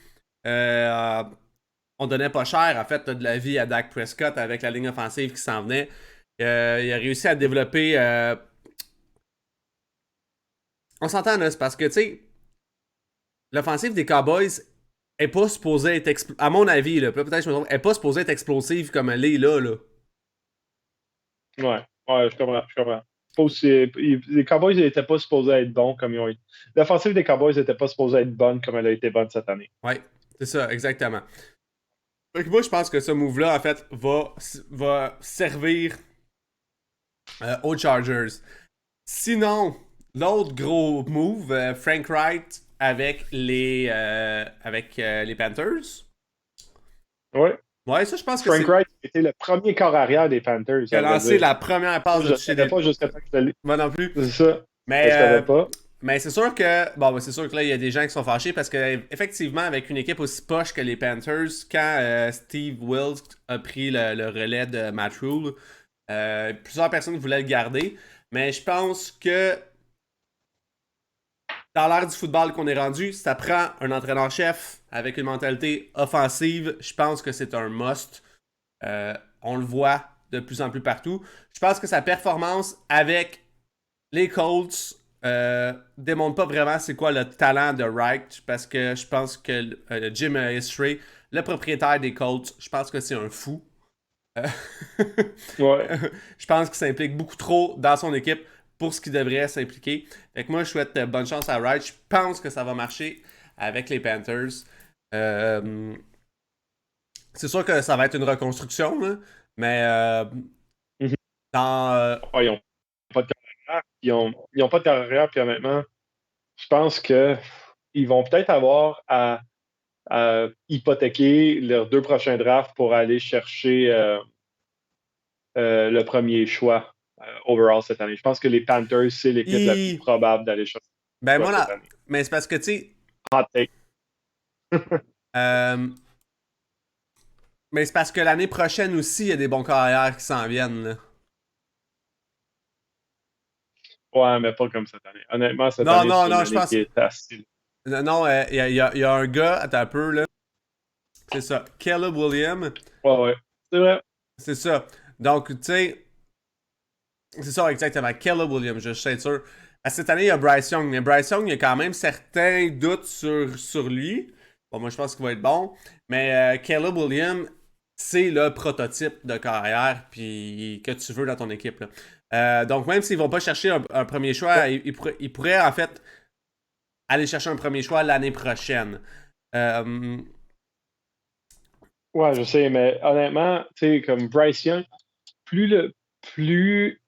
on donnait pas cher, en fait, de la vie à Dak Prescott avec la ligne offensive qui s'en venait. Il a réussi à développer... On s'entend, là, c'est parce que, tu sais, l'offensive des Cowboys est pas supposée être... À mon avis, là, peut-être que je me trompe, elle est pas supposée être explosive comme elle est là. Ouais, je comprends. Les Cowboys n'étaient pas supposés être bons comme ils ont été. L'offensive des Cowboys n'était pas supposée être bonne comme elle a été bonne cette année. Ouais, c'est ça, exactement. Donc moi, je pense que ce move-là, en fait, va servir aux Chargers. Sinon, l'autre gros move, Frank Wright avec les Panthers. Ouais. Ouais, ça, je pense que Frank Wright était le premier corps arrière des Panthers. Il a lancé la première passe de chez des... pas jusqu'à temps que je l'ai. Moi non plus. C'est ça. Mais, je savais pas. Mais c'est sûr que c'est sûr que là, il y a des gens qui sont fâchés parce que effectivement, avec une équipe aussi poche que les Panthers, quand Steve Wilks a pris le relais de Matt Rhule, plusieurs personnes voulaient le garder. Mais je pense que dans l'ère du football qu'on est rendu, ça prend un entraîneur-chef avec une mentalité offensive. Je pense que c'est un must. On le voit de plus en plus partout. Je pense que sa performance avec les Colts démontre pas vraiment c'est quoi le talent de Wright, parce que je pense que Jim Irsay, le propriétaire des Colts, je pense que c'est un fou. Ouais. Je pense qu'il s'implique beaucoup trop dans son équipe pour ce qu'il devrait s'impliquer. Fait que moi, je souhaite bonne chance à Wright. Je pense que ça va marcher avec les Panthers. C'est sûr que ça va être une reconstruction, là, mais dans... ils n'ont pas de carrière. Ils ont pas de carrière, puis honnêtement, je pense que ils vont peut-être avoir à hypothéquer leurs 2 prochains drafts pour aller chercher le premier choix overall cette année. Je pense que les Panthers, c'est l'équipe la plus probable d'aller chercher. Ben moi, là, mais c'est parce que, tu sais... Hot take. Mais c'est parce que l'année prochaine aussi, il y a des bons carrières qui s'en viennent, là. Ouais, mais pas comme cette année. Honnêtement, cette année, c'est une année qui est assez... Non, il y a un gars, attends un peu, là. C'est ça, Caleb Williams. Ouais, c'est vrai. C'est ça. Donc, tu sais, c'est ça exactement, Caleb Williams, je suis sûr. Cette année, il y a Bryce Young. Mais Bryce Young, il y a quand même certains doutes sur lui. Bon, moi, je pense qu'il va être bon. Mais Caleb Williams, c'est le prototype de carrière puis que tu veux dans ton équipe. Là. Donc, même s'ils vont pas chercher un premier choix, ils pourraient en fait aller chercher un premier choix l'année prochaine. Ouais, je sais, mais honnêtement, tu sais, comme Bryce Young, plus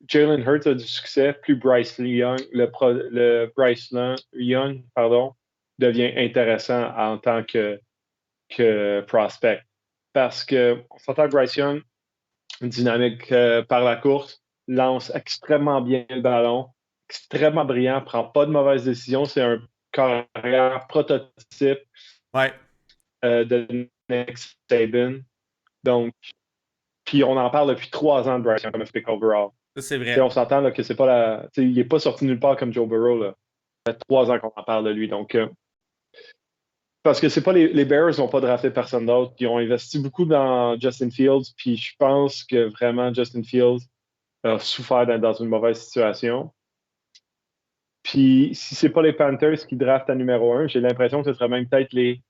Jalen Hurts a du succès, plus le Bryce Young, pardon, devient intéressant en tant que prospect. Parce que on s'entend que Bryce Young, dynamique par la course, lance extrêmement bien le ballon, extrêmement brillant, prend pas de mauvaises décisions. C'est un carrière prototype Ouais, de Nick Saban. Donc, puis on en parle depuis 3 ans de Bryce Young comme pick overall. ça c'est T'sais, vrai. on s'entend là, que c'est pas la. Il n'est pas sorti nulle part comme Joe Burrow. Là. Ça fait 3 ans qu'on en parle de lui. Donc, parce que c'est pas les Bears n'ont pas drafté personne d'autre. Ils ont investi beaucoup dans Justin Fields. Puis je pense que vraiment Justin Fields a souffert d'être dans une mauvaise situation. Puis si c'est pas les Panthers qui draftent à numéro 1, j'ai l'impression que ce serait même peut-être les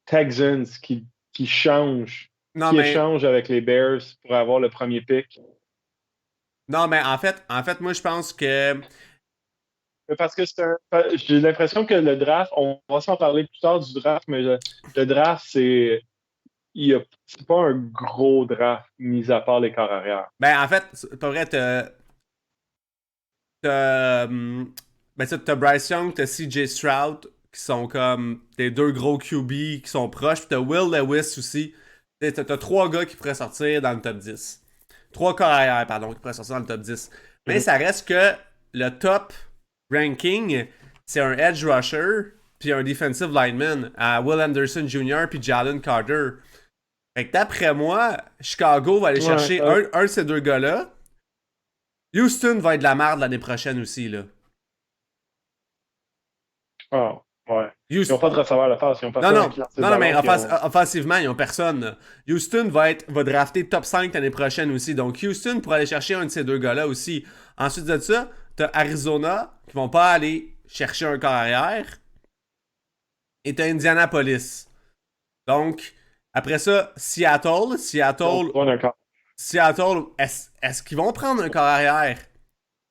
Texans qui changent, Non, qui mais échangent avec les Bears pour avoir le premier pick. Non, mais en fait, moi, je pense que. Parce que j'ai l'impression que le draft, on va s'en parler plus tard du draft, mais le draft, c'est pas un gros draft, mis à part les corps arrière. Ben, en fait, c'est pas vrai, t'as Bryce Young, t'as CJ Stroud, qui sont comme des deux gros QB qui sont proches, puis t'as Will Lewis aussi. T'as trois gars qui pourraient sortir dans le top 10. Trois carrières, pardon, qui pourraient sortir dans le top 10. Mais Mhm. ça reste que le top ranking, c'est un edge rusher, puis un defensive lineman, à Will Anderson Jr., puis Jalen Carter. Fait que d'après moi, Chicago va aller Ouais, chercher un de ces deux gars-là. Houston va être de la merde l'année prochaine aussi, là. ah, ouais. Ils n'ont Houston... pas de receveur à la face, ils n'ont Non, personne non, qui lance le non, non, mais ballon. offensivement, ils ont personne. Là. Houston va drafter top 5 l'année prochaine aussi. Donc Houston pourra aller chercher un de ces deux gars-là aussi. Ensuite de ça, t'as Arizona qui vont pas aller chercher un corps arrière. Et t'as Indianapolis. Donc, après ça, Ils ont besoin d'un corps. Seattle, est-ce qu'ils vont prendre un corps arrière?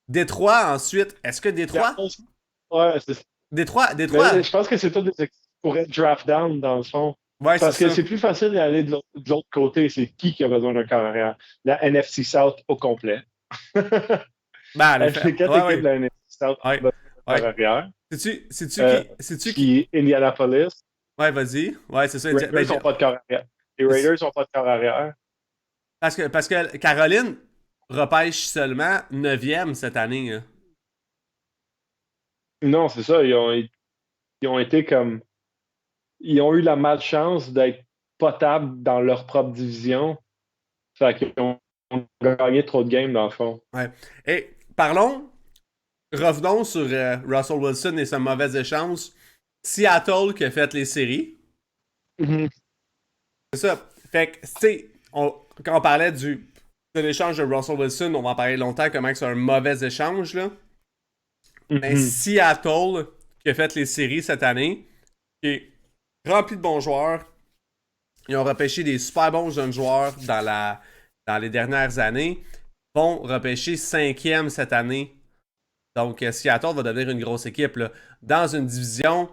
Détroit ensuite, est-ce que Ouais, c'est Détroit, Mais je pense que c'est tout des équipes qui pourraient draft down, dans le fond. ouais, c'est Parce que ça. c'est plus facile d'aller de l'autre côté. C'est qui a besoin d'un corps arrière? La NFC South au complet. Ben, les Les fait. 4 équipes de Ouais, la NFC South ont ouais, besoin d'un corps ouais. arrière. C'est-tu qui. Puis Indianapolis, Ouais, vas-y. Ouais, c'est ça. Raiders n'ont pas de corps arrière. Les Raiders n'ont pas de corps arrière. Parce que Caroline repêche seulement 9e cette année. Là. Non, c'est ça. Ils ont été comme. Ils ont eu la malchance d'être potables dans leur propre division. Fait qu'ils ont gagné trop de games, dans le fond. Ouais. Et revenons sur Russell Wilson et son mauvais échange. Seattle qui a fait les séries. Mhm. C'est ça. Fait que, tu sais, quand on parlait de l'échange de Russell Wilson, on va en parler longtemps, comment c'est un mauvais échange, là. Mais Mhm. Seattle, qui a fait les séries cette année, qui est rempli de bons joueurs, ils ont repêché des super bons jeunes joueurs dans les dernières années, vont repêcher 5e cette année. Donc, Seattle va devenir une grosse équipe, là, dans une division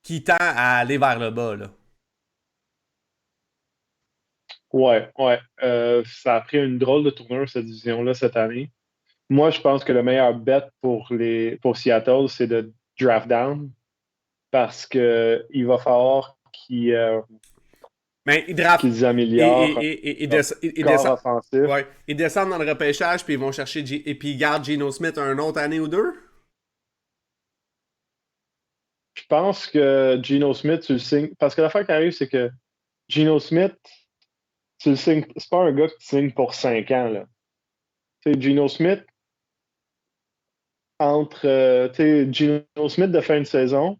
qui tend à aller vers le bas, là. Ouais, ouais. Ça a pris une drôle de tournure, cette division-là, cette année. Moi, je pense que le meilleur bet pour Seattle, c'est de draft down parce que il va falloir Mais ils draft. qu'ils améliorent Ils leur corps descendent. offensif. Ouais. Ils descendent dans le repêchage, puis ils vont chercher. Et puis ils gardent Geno Smith un autre année ou deux. Je pense que Geno Smith, tu le signes. Parce que l'affaire qui arrive, c'est que Geno Smith, tu le signes. C'est pas un gars que tu signes pour 5 ans, là. Tu sais, Geno Smith, tu sais, Geno Smith de fin de saison,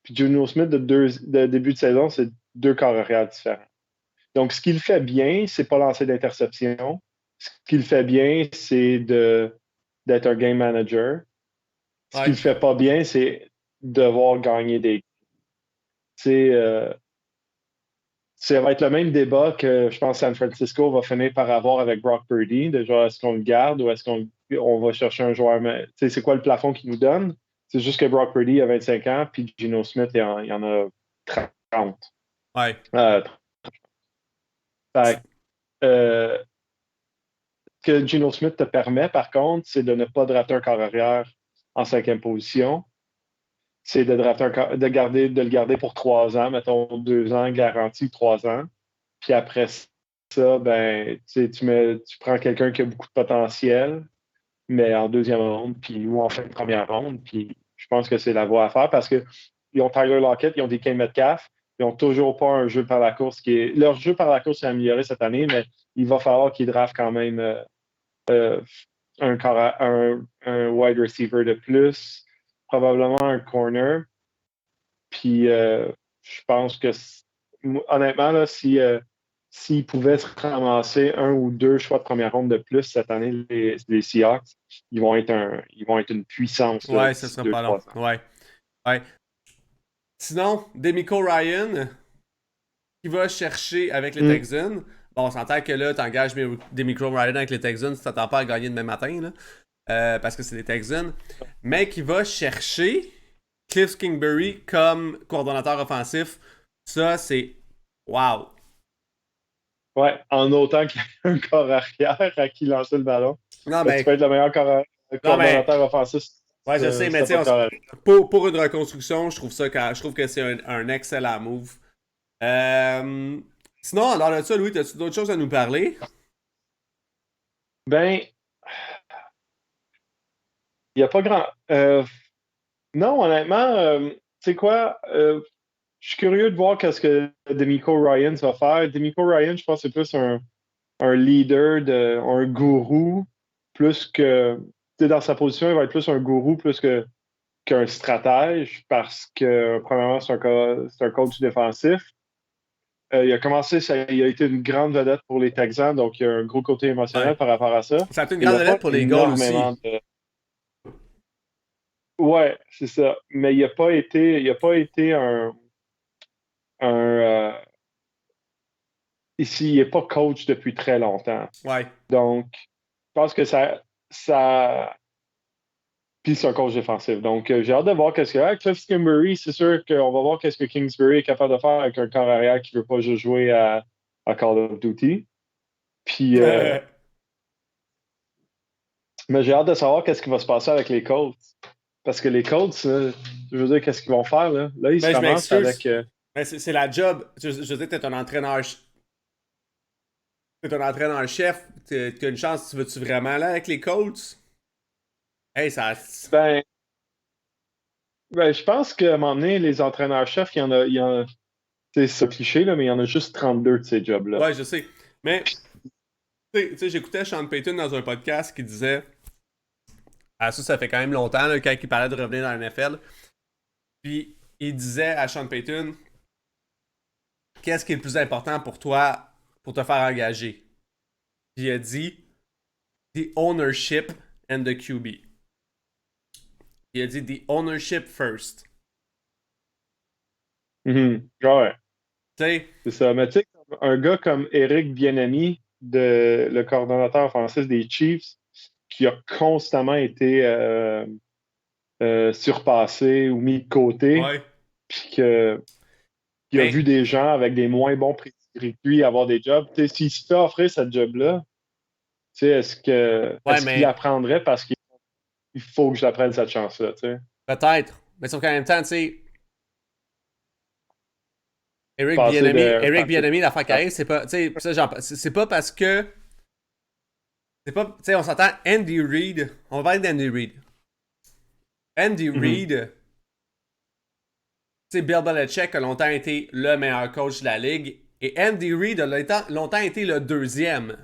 puis Geno Smith de début de saison, c'est deux corps arrière différents. Donc, ce qu'il fait bien, c'est pas lancer d'interception. Ce qu'il fait bien, c'est d'être un game manager. Ce Ouais. qu'il fait pas bien, c'est devoir gagner des. Tu sais, ça va être le même débat que je pense San Francisco va finir par avoir avec Brock Purdy. Déjà, est-ce qu'on le garde ou est-ce qu'on va chercher un joueur? Mais, c'est quoi le plafond qu'il nous donne? C'est juste que Brock Purdy a 25 ans, puis Geno Smith, il y en a 30. Ouais. Fait, euh, ce que Geno Smith te permet, par contre, c'est de ne pas drafter un corps arrière en 5e position. C'est de de le garder pour 3 ans, mettons 2 ans garanti, 3 ans. Puis après ça, ben, tu prends quelqu'un qui a beaucoup de potentiel, mais en deuxième ronde, puis ou en fin de première ronde, puis je pense que c'est la voie à faire parce que ils ont Tyler Lockett, ils ont des Kane Metcalf, ils n'ont toujours pas un jeu par la course qui est. Leur jeu par la course s'est amélioré cette année, mais il va falloir qu'ils draftent quand même euh, un wide receiver de plus, probablement un corner. Puis je pense que honnêtement, là, s'ils pouvaient se ramasser un ou deux choix de première ronde de plus cette année, les Seahawks, ils vont être une puissance là, Ouais, ça d'ici sera deux pas long. trois ans. Ouais. Ouais. Sinon, Demico Ryan, qui va chercher avec les Mm. Texans. Bon, on s'entend que là, t'engages Demico Ryan avec les Texans, tu t'attends pas à gagner demain matin, là. Parce que c'est les Texans. Mais qui va chercher Cliff Kingsbury comme coordonnateur offensif. Ça, c'est wow. Ouais, en autant qu'il y ait un corps arrière à qui lancer le ballon. Non, Parce que tu mais. peux être le meilleur Non, mais. coordonnateur offensif Ouais, je sais, si mais t'as tu sais, pas de corps arrière. pour une reconstruction, je trouve que c'est un excellent move. Sinon, alors de ça, Louis, as-tu d'autres choses à nous parler? Ben, il n'y a pas grand. Non, honnêtement, tu sais quoi? Je suis curieux de voir qu'est-ce que Demico Ryan va faire. Demico Ryan, je pense que c'est plus un leader, un gourou, plus que. Tu sais, dans sa position, il va être plus un gourou plus qu'un stratège parce que, premièrement, c'est un coach défensif. Il a commencé, il a été une grande vedette pour les Texans, donc il y a un gros côté Ouais. émotionnel par rapport à ça. Ça a été une Il grande n'a pas lettre pour les Gauls énormément aussi. de. Ouais, c'est ça. Mais il a pas été un ici, il n'est pas coach depuis très longtemps. Ouais. Donc, je pense que ça. Puis c'est un coach défensif. Donc, j'ai hâte de voir qu'est-ce qu'il y a. Cliff Kingsbury, c'est sûr qu'on va voir qu'est-ce que Kingsbury est capable de faire avec un corps arrière qui ne veut pas juste jouer à Call of Duty. Puis, mais j'ai hâte de savoir qu'est-ce qui va se passer avec les Colts. Parce que les Colts, je veux dire, qu'est-ce qu'ils vont faire là? Là, ils se Mais je ramassent avec. m'excuse. Mais c'est la job. Je veux dire, t'es un entraîneur. T'es un entraîneur-chef. T'as une chance, tu veux-tu vraiment là avec les Colts? Hey, ça. Ben, je pense qu'à un moment donné, les entraîneurs-chefs, c'est cliché, là, mais il y en a juste 32 de ces jobs-là. Ouais, je sais. Mais, tu sais, j'écoutais Sean Payton dans un podcast qui disait. Ah, ça fait quand même longtemps, là, quand il parlait de revenir dans la NFL. Puis, il disait à Sean Payton, qu'est-ce qui est le plus important pour toi pour te faire engager? Puis il a dit, the ownership and the QB. Il a dit, the ownership first. Mhm. Ouais, Tu sais, c'est ça. Mais tu sais, un gars comme Eric Bieniemy, le coordonnateur offensif des Chiefs, qui a constamment été surpassé ou mis de côté, ouais. puis qui a Mais, vu des gens avec des moins bons prix que lui avoir des jobs. Tu sais, s'il se fait offrir cette job-là, tu sais, ouais, est-ce qu'il mais, apprendrait parce qu'il faut que je la prenne cette chance-là, tu sais? peut-être. Mais sauf qu'en même temps, tu sais, Passer de Eric passer Bieniemy, l'affaire qui arrive, c'est pas, tu sais, ça, c'est pas parce que, c'est pas, tu sais, on s'entend, Andy Reid, on va parler d'Andy Reid. Andy Mhm. Reid, tu sais, Bill Belichick a longtemps été le meilleur coach de la ligue, et Andy Reid a longtemps été le deuxième.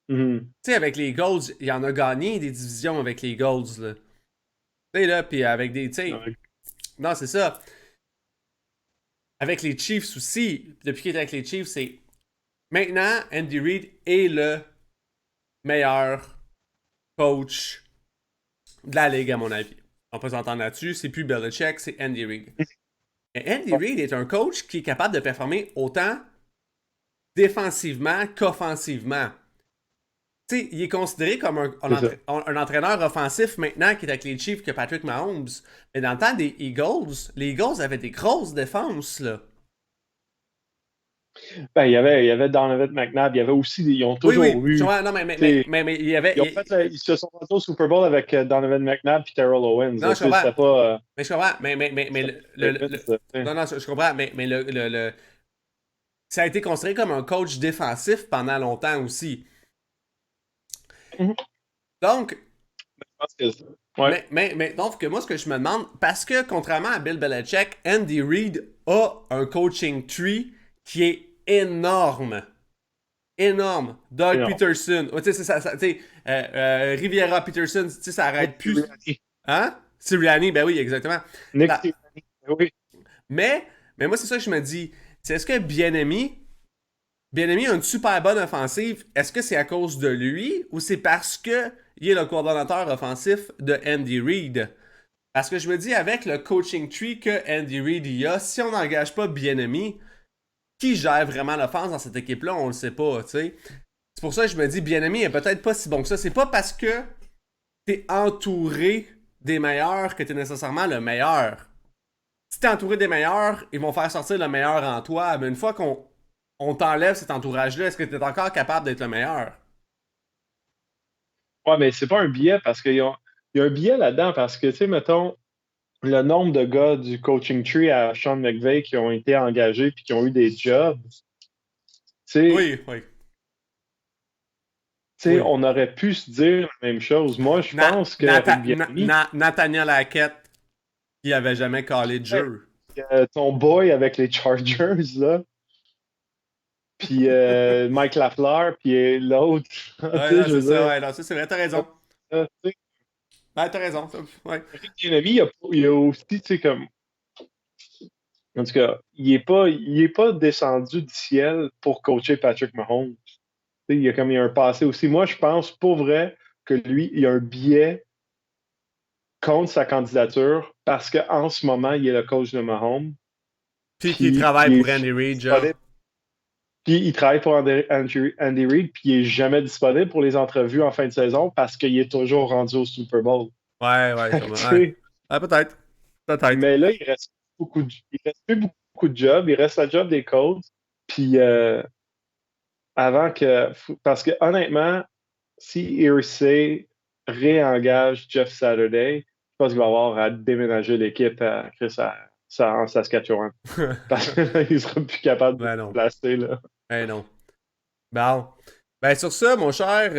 Mhm. Tu sais, avec les Golds, il en a gagné des divisions avec les Golds, là. Tu sais, là, puis avec des, tu sais, Ouais. non, c'est ça. Avec les Chiefs aussi, depuis qu'il est avec les Chiefs, c'est maintenant, Andy Reid est le meilleur coach de la ligue, à mon avis. On peut s'entendre là-dessus. C'est plus Belichick, c'est Andy Reid. Andy Reid est un coach qui est capable de performer autant défensivement qu'offensivement. Tu sais, il est considéré comme un entraîneur offensif maintenant qui est avec les Chiefs que Patrick Mahomes. Mais dans le temps des Eagles, les Eagles avaient des grosses défenses, là. Ben, il y avait Donovan McNabb, il y avait aussi, ils ont toujours eu. Non, mais il y avait. Ils se sont rendus au Super Bowl avec Donovan McNabb et Terrell Owens. Non, je comprends. Pas, mais je comprends. Non, je comprends. Mais ça a été considéré comme un coach défensif pendant longtemps aussi. Mm-hmm. Donc. Je pense que ouais. Mais donc, moi, ce que je me demande, parce que contrairement à Bill Belichick, Andy Reid a un coaching tree qui est énorme. Énorme. Doug Peterson. Tu sais, Riviera Peterson, tu sais, ça arrête plus. Hein? Sirianni, ben oui, exactement. Nick Sirianni, oui. Mais moi, c'est ça que je me dis. Est-ce que Bieniemy a une super bonne offensive? Est-ce que c'est à cause de lui ou c'est parce que il est le coordonnateur offensif de Andy Reid? Parce que je me dis, avec le coaching tree que Andy Reid y a, si on n'engage pas Bieniemy, qui gère vraiment l'offense dans cette équipe-là, on le sait pas, tu sais. C'est pour ça que je me dis, Bieniemy est peut-être pas si bon que ça. C'est pas parce que t'es entouré des meilleurs que t'es nécessairement le meilleur. Si t'es entouré des meilleurs, ils vont faire sortir le meilleur en toi. Mais une fois qu'on t'enlève cet entourage-là, est-ce que t'es encore capable d'être le meilleur? Ouais, mais c'est pas un biais parce qu'il y a un biais là-dedans parce que, tu sais, mettons, le nombre de gars du coaching tree à Sean McVay qui ont été engagés puis qui ont eu des jobs, tu sais. Oui. Tu sais, on aurait pu se dire la même chose. Moi, je pense que Nathaniel Hackett, qui avait jamais callé de jeu. Ton boy avec les Chargers, là. Puis Mike Lafleur, puis l'autre. Ouais, c'est ça, non, ça c'est vrai, t'as raison. Ouais, t'as raison. Ouais. Bieniemy, il y a aussi, tu sais, comme. En tout cas, il est pas descendu du ciel pour coacher Patrick Mahomes. Tu sais, il y a un passé aussi. Moi, je pense pour vrai que lui, il y a un biais contre sa candidature parce qu'en ce moment, il est le coach de Mahomes. Puis qu'il travaille pour Andy Reid, genre. Puis il travaille pour Andy Reid, puis il est jamais disponible pour les entrevues en fin de saison parce qu'il est toujours rendu au Super Bowl. Ouais. Peut-être. Mais là, il reste plus beaucoup de jobs. Il reste la job des coachs. Puis parce que honnêtement, si Irsay réengage Jeff Saturday, je pense qu'il va avoir à déménager l'équipe en Saskatchewan. Parce qu'il sera plus capable de se placer là. Ben non. Bon. Ben sur ça, mon cher,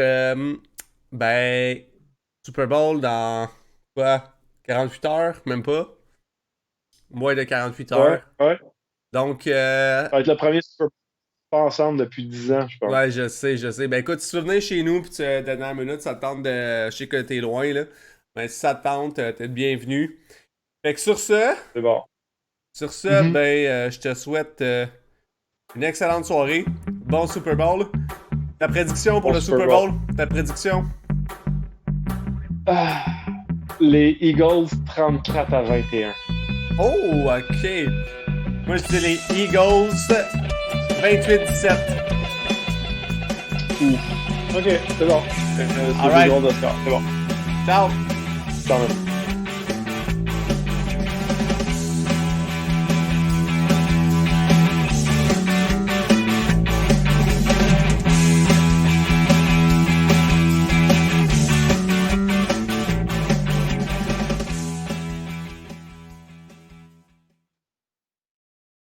Super Bowl dans quoi? 48 heures? Même pas? Moins de 48 heures. Ouais. Donc ça va être le premier Super Bowl pas ensemble depuis 10 ans, je pense. Ouais, je sais. Ben écoute, si tu veux venir chez nous, puis dernière minute, ça te tente de. Je sais que t'es loin, là. Mais si ça te tente, t'es bienvenu. Fait que sur ce. C'est bon. Sur ce, je te souhaite une excellente soirée. Bon Super Bowl. Ta prédiction pour le Super Bowl? Ta prédiction? Les Eagles 34-21. Oh, ok. Moi, je dis les Eagles 28-17. Ok, c'est bon. All right. C'est bon. Ciao. Ciao.